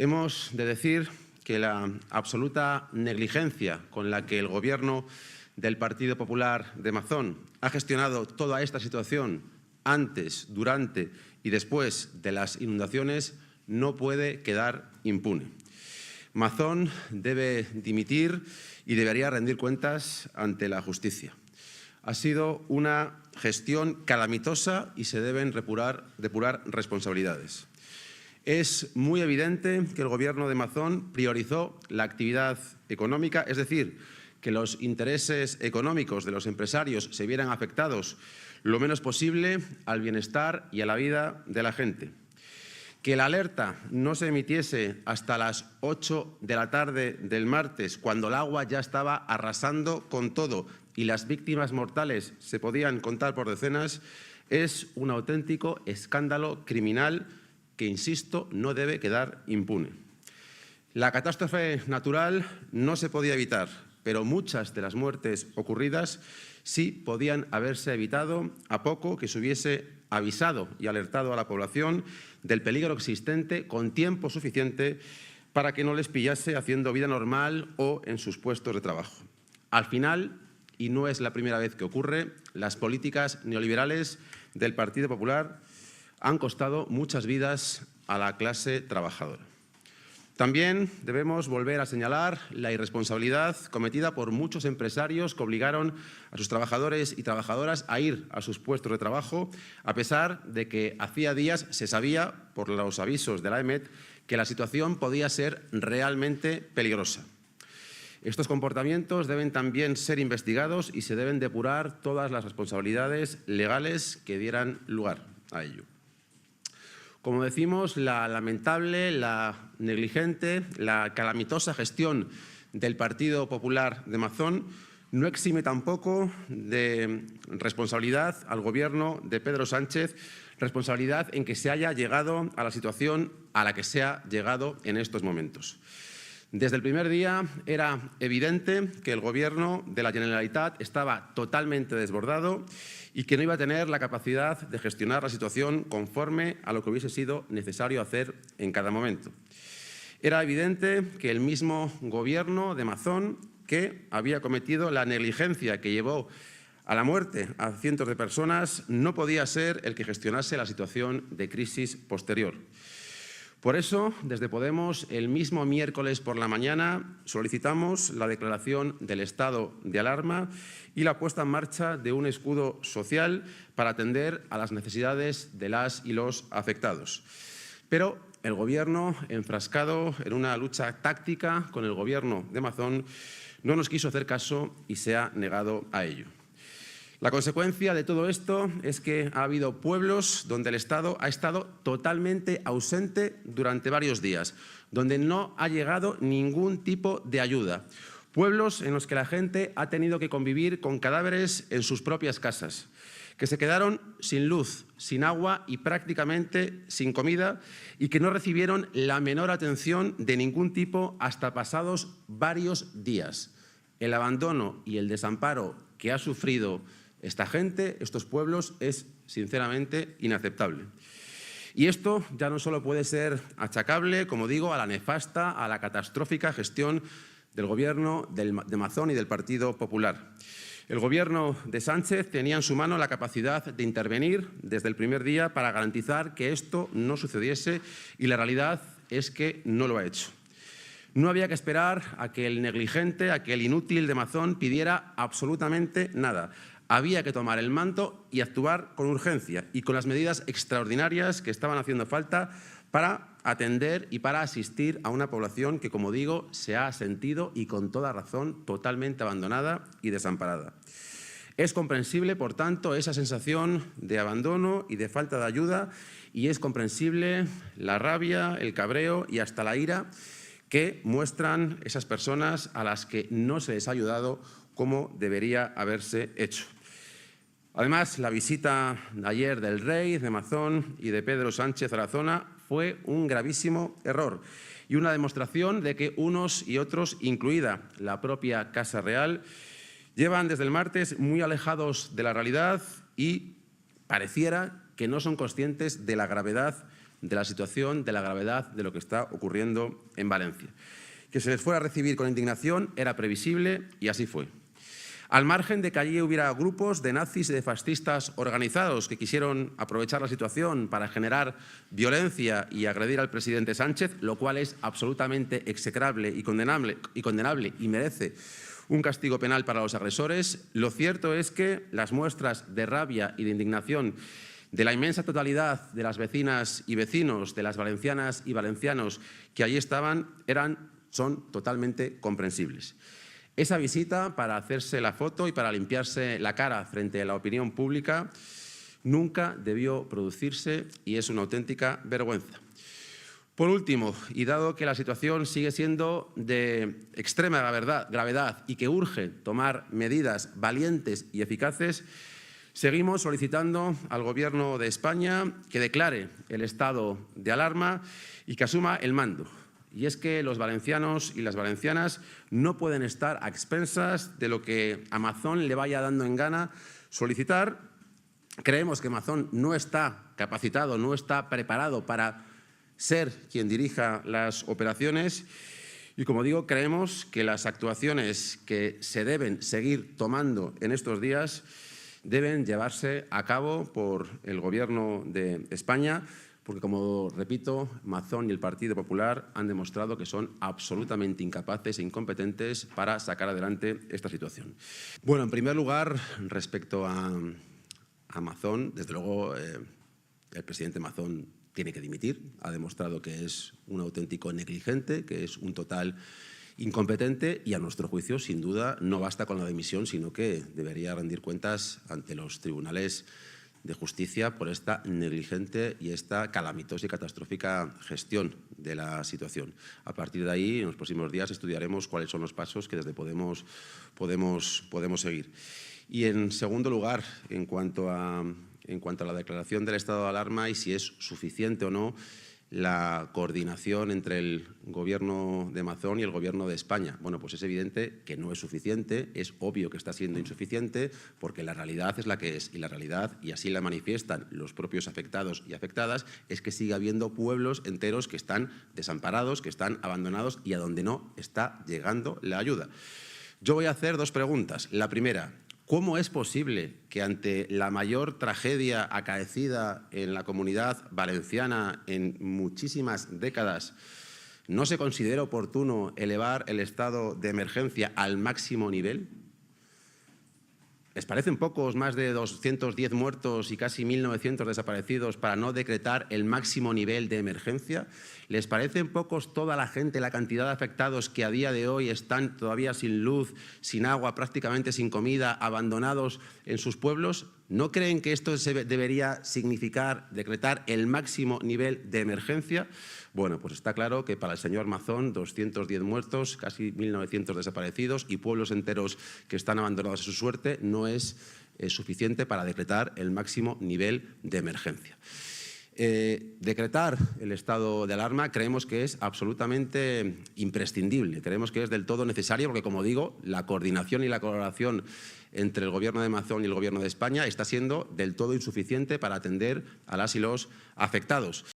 Hemos de decir que la absoluta negligencia con la que el Gobierno del Partido Popular de Mazón ha gestionado toda esta situación antes, durante y después de las inundaciones no puede quedar impune. Mazón debe dimitir y debería rendir cuentas ante la justicia. Ha sido una gestión calamitosa y se deben depurar responsabilidades. Es muy evidente que el Gobierno de Mazón priorizó la actividad económica, es decir, que los intereses económicos de los empresarios se vieran afectados lo menos posible al bienestar y a la vida de la gente. Que la alerta no se emitiese hasta las 8 de la tarde del martes, cuando el agua ya estaba arrasando con todo y las víctimas mortales se podían contar por decenas, es un auténtico escándalo criminal que, insisto, no debe quedar impune. La catástrofe natural no se podía evitar, pero muchas de las muertes ocurridas sí podían haberse evitado a poco que se hubiese avisado y alertado a la población del peligro existente con tiempo suficiente para que no les pillase haciendo vida normal o en sus puestos de trabajo. Al final, y no es la primera vez que ocurre, las políticas neoliberales del Partido Popular han costado muchas vidas a la clase trabajadora. También debemos volver a señalar la irresponsabilidad cometida por muchos empresarios que obligaron a sus trabajadores y trabajadoras a ir a sus puestos de trabajo, a pesar de que hacía días se sabía, por los avisos de la EMET, que la situación podía ser realmente peligrosa. Estos comportamientos deben también ser investigados y se deben depurar todas las responsabilidades legales que dieran lugar a ello. Como decimos, la lamentable, la negligente, la calamitosa gestión del Partido Popular de Mazón no exime tampoco de responsabilidad al Gobierno de Pedro Sánchez, responsabilidad en que se haya llegado a la situación a la que se ha llegado en estos momentos. Desde el primer día era evidente que el Gobierno de la Generalitat estaba totalmente desbordado y que no iba a tener la capacidad de gestionar la situación conforme a lo que hubiese sido necesario hacer en cada momento. Era evidente que el mismo Gobierno de Mazón, que había cometido la negligencia que llevó a la muerte a cientos de personas, no podía ser el que gestionase la situación de crisis posterior. Por eso, desde Podemos, el mismo miércoles por la mañana solicitamos la declaración del estado de alarma y la puesta en marcha de un escudo social para atender a las necesidades de las y los afectados. Pero el Gobierno, enfrascado en una lucha táctica con el Gobierno de Mazón, no nos quiso hacer caso y se ha negado a ello. La consecuencia de todo esto es que ha habido pueblos donde el Estado ha estado totalmente ausente durante varios días, donde no ha llegado ningún tipo de ayuda. Pueblos en los que la gente ha tenido que convivir con cadáveres en sus propias casas, que se quedaron sin luz, sin agua y prácticamente sin comida y que no recibieron la menor atención de ningún tipo hasta pasados varios días. El abandono y el desamparo que ha sufrido esta gente, estos pueblos, es sinceramente inaceptable. Y esto ya no solo puede ser achacable, como digo, a la nefasta, a la catastrófica gestión del Gobierno de Mazón y del Partido Popular. El Gobierno de Sánchez tenía en su mano la capacidad de intervenir desde el primer día para garantizar que esto no sucediese y la realidad es que no lo ha hecho. No había que esperar a que el negligente, a que el inútil de Mazón pidiera absolutamente nada. Había que tomar el manto y actuar con urgencia y con las medidas extraordinarias que estaban haciendo falta para atender y para asistir a una población que, como digo, se ha sentido y con toda razón totalmente abandonada y desamparada. Es comprensible, por tanto, esa sensación de abandono y de falta de ayuda y es comprensible la rabia, el cabreo y hasta la ira que muestran esas personas a las que no se les ha ayudado como debería haberse hecho. Además, la visita de ayer del Rey, de Mazón y de Pedro Sánchez a la zona fue un gravísimo error y una demostración de que unos y otros, incluida la propia Casa Real, llevan desde el martes muy alejados de la realidad y pareciera que no son conscientes de la gravedad de la situación, de la gravedad de lo que está ocurriendo en Valencia. Que se les fuera a recibir con indignación era previsible y así fue. Al margen de que allí hubiera grupos de nazis y de fascistas organizados que quisieron aprovechar la situación para generar violencia y agredir al presidente Sánchez, lo cual es absolutamente execrable y condenable y merece un castigo penal para los agresores, lo cierto es que las muestras de rabia y de indignación de la inmensa totalidad de las vecinas y vecinos, de las valencianas y valencianos que allí estaban, son totalmente comprensibles. Esa visita para hacerse la foto y para limpiarse la cara frente a la opinión pública nunca debió producirse y es una auténtica vergüenza. Por último, y dado que la situación sigue siendo de extrema gravedad y que urge tomar medidas valientes y eficaces, seguimos solicitando al Gobierno de España que declare el estado de alarma y que asuma el mando. Y es que los valencianos y las valencianas no pueden estar a expensas de lo que a Mazón le vaya dando en gana solicitar. Creemos que Mazón no está capacitado, no está preparado para ser quien dirija las operaciones y, como digo, creemos que las actuaciones que se deben seguir tomando en estos días deben llevarse a cabo por el Gobierno de España, porque, como repito, Mazón y el Partido Popular han demostrado que son absolutamente incapaces e incompetentes para sacar adelante esta situación. Bueno, en primer lugar, respecto a Mazón, desde luego el presidente Mazón tiene que dimitir. Ha demostrado que es un auténtico negligente, que es un total incompetente y, a nuestro juicio, sin duda, no basta con la dimisión, sino que debería rendir cuentas ante los tribunales de justicia por esta negligente y esta calamitosa y catastrófica gestión de la situación. A partir de ahí, en los próximos días, estudiaremos cuáles son los pasos que desde Podemos seguir. Y, en segundo lugar, en cuanto a la declaración del estado de alarma y si es suficiente o no la coordinación entre el Gobierno de Mazón y el Gobierno de España. Bueno, pues es evidente que no es suficiente, es obvio que está siendo insuficiente, porque la realidad es la que es. Y la realidad, y así la manifiestan los propios afectados y afectadas, es que sigue habiendo pueblos enteros que están desamparados, que están abandonados y a donde no está llegando la ayuda. Yo voy a hacer dos preguntas. La primera: ¿cómo es posible que ante la mayor tragedia acaecida en la comunidad valenciana en muchísimas décadas no se considere oportuno elevar el estado de emergencia al máximo nivel? ¿Les parecen pocos más de 210 muertos y casi 1.900 desaparecidos para no decretar el máximo nivel de emergencia? ¿Les parecen pocos toda la gente, la cantidad de afectados que a día de hoy están todavía sin luz, sin agua, prácticamente sin comida, abandonados en sus pueblos? ¿No creen que esto debería significar decretar el máximo nivel de emergencia? Bueno, pues está claro que para el señor Mazón 210 muertos, casi 1.900 desaparecidos y pueblos enteros que están abandonados a su suerte no es suficiente para decretar el máximo nivel de emergencia. Decretar el estado de alarma creemos que es absolutamente imprescindible, creemos que es del todo necesario porque, como digo, la coordinación y la colaboración entre el Gobierno de Mazón y el Gobierno de España está siendo del todo insuficiente para atender a las y los afectados.